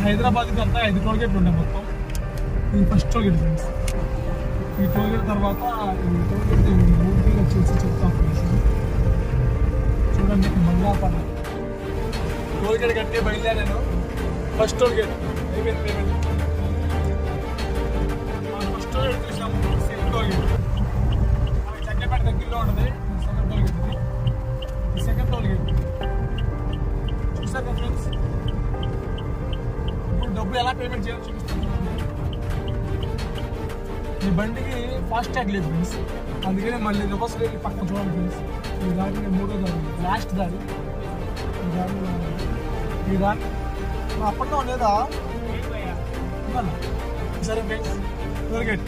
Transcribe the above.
హైదరాబాద్కి అంతా 5 టోల్ గేట్లు ఉంటాయి మొత్తం. ఇది ఫస్ట్ టోల్ గేట్ ఫ్రెండ్స్. ఈ టోల్ గేట్ తర్వాత ఈ టోల్ గేట్ ఊరికి వచ్చేసి చెప్తాం ఫ్రెండ్స్. చూడండి మంగాపల్లి టోల్ గేట్ కట్టి బయలుదేరాను. ఫస్ట్ టోల్ గేట్ అయిపోయింది పేమెంట్. ఫస్ట్ టోల్ గేట్ చూసాము. సెకండ్ టోల్ గేట్ మనకి చక్కెపేట దగ్గరలో ఉంటుంది. సెకండ్ టోల్ గేట్ ఇది. సెకండ్ టోల్ గేట్ చూసారు ఫ్రెండ్స్. ఇప్పుడు డబ్బులు ఎలా పేమెంట్ చేయాలో చూపిస్తాను. ఈ బండికి ఫాస్ట్ ట్యాగ్ లేదు ఫ్రెండ్స్, అందుకనే మళ్ళీ రివర్స్ వెళ్ళి పక్కన చూడండి ఫ్రెండ్స్. ఈ దారి మూడో దారి, లాస్ట్ దారి. ఈ దారి అప్పట్లో లేదా సరే ఫ్రెండ్స్. Toll gate